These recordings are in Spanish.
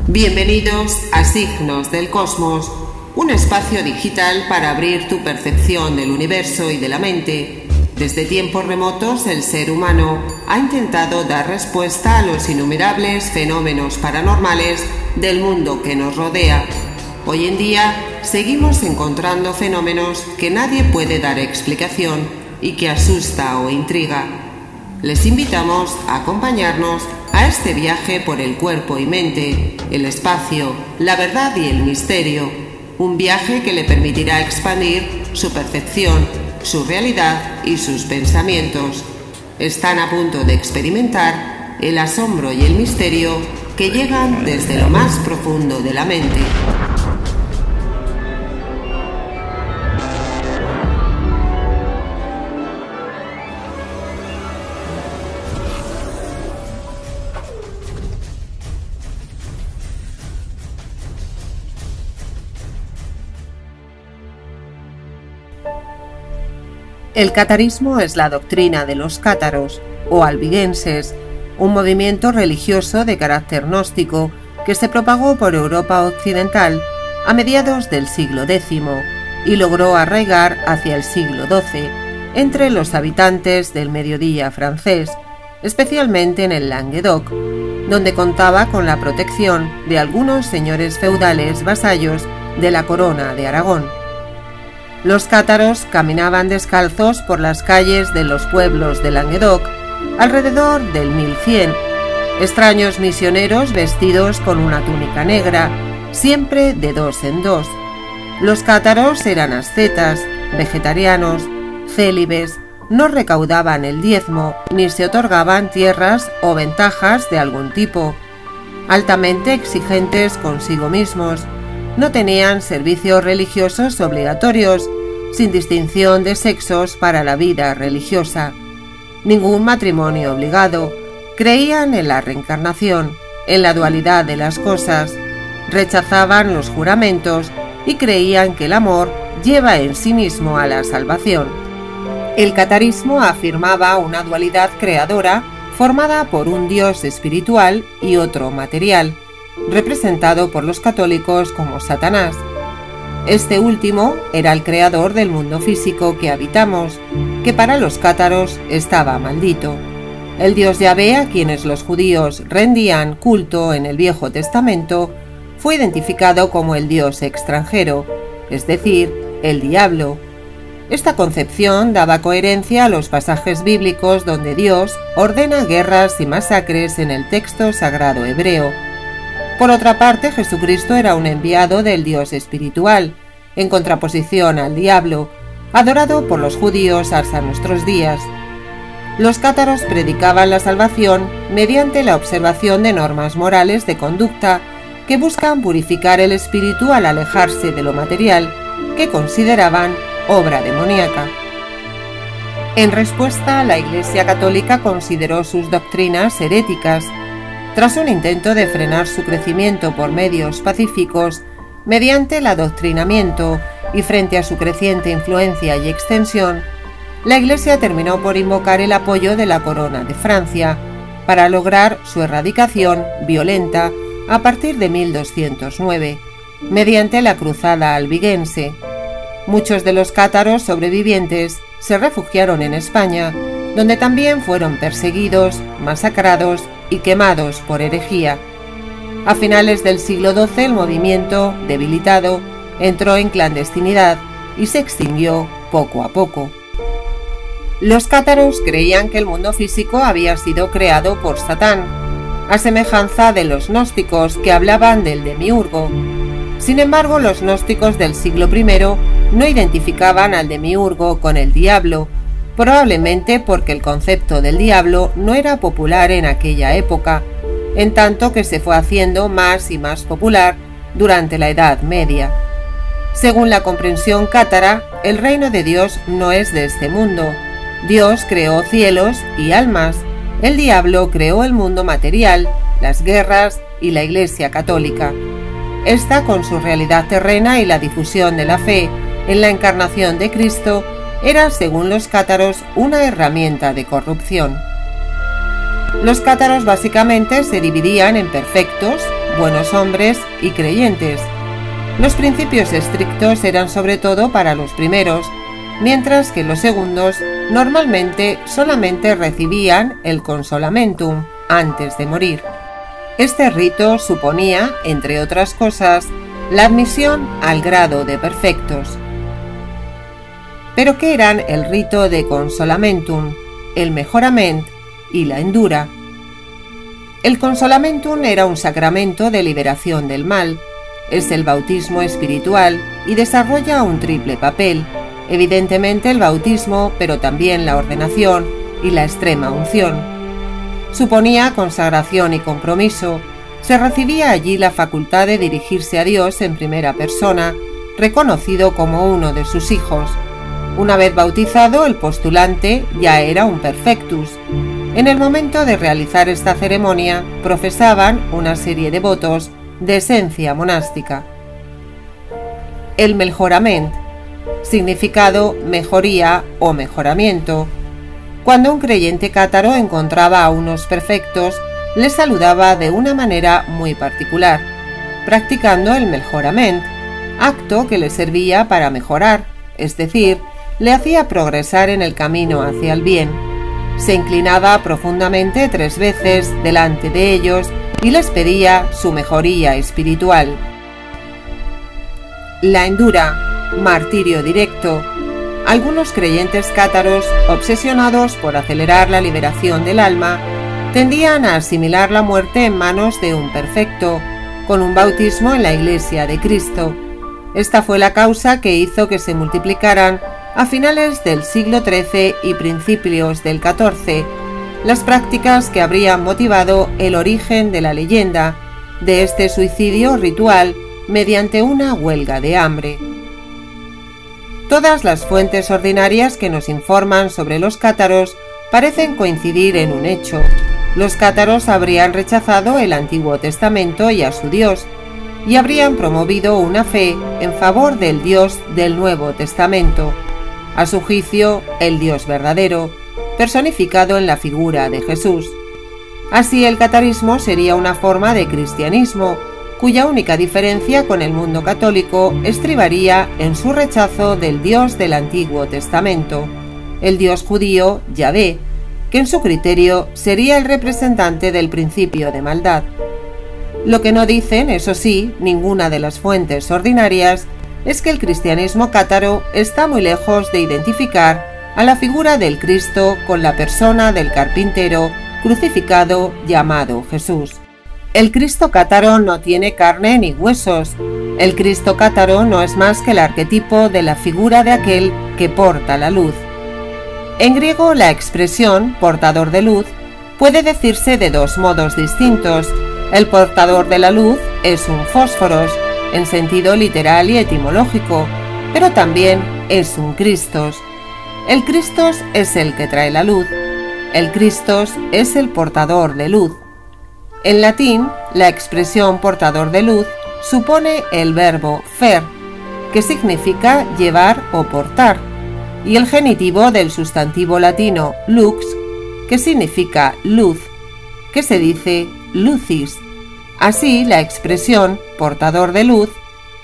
Bienvenidos a Signos del Cosmos, un espacio digital para abrir tu percepción del universo y de la mente. Desde tiempos remotos, el ser humano ha intentado dar respuesta a los innumerables fenómenos paranormales del mundo que nos rodea. Hoy en día, seguimos encontrando fenómenos que nadie puede dar explicación y que asusta o intriga. Les invitamos a acompañarnos a este viaje por el cuerpo y mente, el espacio, la verdad y el misterio. Un viaje que le permitirá expandir su percepción, su realidad y sus pensamientos. Están a punto de experimentar el asombro y el misterio que llegan desde lo más profundo de la mente. El catarismo es la doctrina de los cátaros, o albigenses, un movimiento religioso de carácter gnóstico que se propagó por Europa occidental a mediados del siglo X y logró arraigar hacia el siglo XII entre los habitantes del mediodía francés, especialmente en el Languedoc, donde contaba con la protección de algunos señores feudales vasallos de la corona de Aragón. Los cátaros caminaban descalzos por las calles de los pueblos de Languedoc alrededor del 1100, extraños misioneros vestidos con una túnica negra, siempre de dos en dos. Los cátaros eran ascetas, vegetarianos, célibes, no recaudaban el diezmo ni se otorgaban tierras o ventajas de algún tipo. Altamente exigentes consigo mismos, no tenían servicios religiosos obligatorios, sin distinción de sexos para la vida religiosa. Ningún matrimonio obligado. Creían en la reencarnación, en la dualidad de las cosas. Rechazaban los juramentos y creían que el amor lleva en sí mismo a la salvación. El catarismo afirmaba una dualidad creadora formada por un Dios espiritual y otro material, representado por los católicos como Satanás. Este último era el creador del mundo físico que habitamos, que para los cátaros estaba maldito. El dios Yahvé, a quienes los judíos rendían culto en el Viejo Testamento, fue identificado como el dios extranjero, es decir, el diablo. Esta concepción daba coherencia a los pasajes bíblicos donde Dios ordena guerras y masacres en el texto sagrado hebreo. Por otra parte, Jesucristo era un enviado del Dios espiritual, en contraposición al diablo, adorado por los judíos hasta nuestros días. Los cátaros predicaban la salvación mediante la observación de normas morales de conducta que buscan purificar el espíritu al alejarse de lo material, que consideraban obra demoníaca. En respuesta, la Iglesia Católica consideró sus doctrinas heréticas. Tras un intento de frenar su crecimiento por medios pacíficos, mediante el adoctrinamiento y frente a su creciente influencia y extensión, la Iglesia terminó por invocar el apoyo de la Corona de Francia para lograr su erradicación violenta a partir de 1209, mediante la Cruzada albigense. Muchos de los cátaros sobrevivientes se refugiaron en España, donde también fueron perseguidos, masacrados y quemados por herejía. A finales del siglo XII el movimiento, debilitado, entró en clandestinidad y se extinguió poco a poco. Los cátaros creían que el mundo físico había sido creado por Satán, a semejanza de los gnósticos que hablaban del demiurgo. Sin embargo, los gnósticos del siglo I no identificaban al demiurgo con el diablo, probablemente porque el concepto del diablo no era popular en aquella época, en tanto que se fue haciendo más y más popular durante la Edad Media. Según la comprensión cátara, el reino de Dios no es de este mundo. Dios creó cielos y almas. El diablo creó el mundo material, las guerras y la Iglesia Católica. Esta, con su realidad terrena y la difusión de la fe en la encarnación de Cristo, era, según los cátaros, una herramienta de corrupción. Los cátaros básicamente se dividían en perfectos, buenos hombres y creyentes. Los principios estrictos eran sobre todo para los primeros, mientras que los segundos normalmente solamente recibían el consolamentum antes de morir. Este rito suponía, entre otras cosas, la admisión al grado de perfectos. ¿Pero qué eran el rito de consolamentum, el mejorament y la endura? El consolamentum era un sacramento de liberación del mal, es el bautismo espiritual y desarrolla un triple papel, evidentemente el bautismo, pero también la ordenación y la extrema unción. Suponía consagración y compromiso, se recibía allí la facultad de dirigirse a Dios en primera persona, reconocido como uno de sus hijos. Una vez bautizado, el postulante ya era un perfectus. En el momento de realizar esta ceremonia, profesaban una serie de votos de esencia monástica. El mejorament, significado mejoría o mejoramiento. Cuando un creyente cátaro encontraba a unos perfectos, les saludaba de una manera muy particular, practicando el mejorament, acto que le servía para mejorar, es decir, le hacía progresar en el camino hacia el bien. Se inclinaba profundamente 3 veces delante de ellos y les pedía su mejoría espiritual. La endura, martirio directo. Algunos creyentes cátaros, obsesionados por acelerar la liberación del alma, tendían a asimilar la muerte en manos de un perfecto, con un bautismo en la Iglesia de Cristo. Esta fue la causa que hizo que se multiplicaran, a finales del siglo XIII y principios del XIV, las prácticas que habrían motivado el origen de la leyenda de este suicidio ritual mediante una huelga de hambre. Todas las fuentes ordinarias que nos informan sobre los cátaros parecen coincidir en un hecho. Los cátaros habrían rechazado el Antiguo Testamento y a su Dios, y habrían promovido una fe en favor del Dios del Nuevo Testamento, a su juicio el Dios verdadero, personificado en la figura de Jesús. Así el catarismo sería una forma de cristianismo, cuya única diferencia con el mundo católico estribaría en su rechazo del Dios del Antiguo Testamento, el Dios judío Yahvé, que en su criterio sería el representante del principio de maldad. Lo que no dicen, eso sí, ninguna de las fuentes ordinarias, es que el cristianismo cátaro está muy lejos de identificar a la figura del Cristo con la persona del carpintero crucificado llamado Jesús. El Cristo cátaro no tiene carne ni huesos. El Cristo cátaro no es más que el arquetipo de la figura de aquel que porta la luz. En griego, la expresión portador de luz puede decirse de 2 modos distintos. El portador de la luz es un fósforos, en sentido literal y etimológico, pero también es un Christos. El Christos es el que trae la luz. El Christos es el portador de luz. En latín, la expresión portador de luz supone el verbo fer, que significa llevar o portar, y el genitivo del sustantivo latino lux, que significa luz, que se dice lucis. Así, la expresión portador de luz,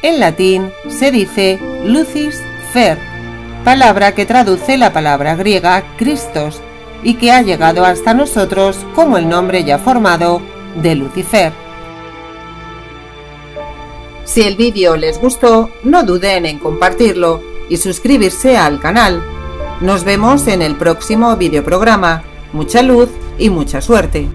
en latín se dice lucis fer, palabra que traduce la palabra griega Christos y que ha llegado hasta nosotros como el nombre ya formado de Lucifer. Si el vídeo les gustó, no duden en compartirlo y suscribirse al canal. Nos vemos en el próximo videoprograma. Mucha luz y mucha suerte.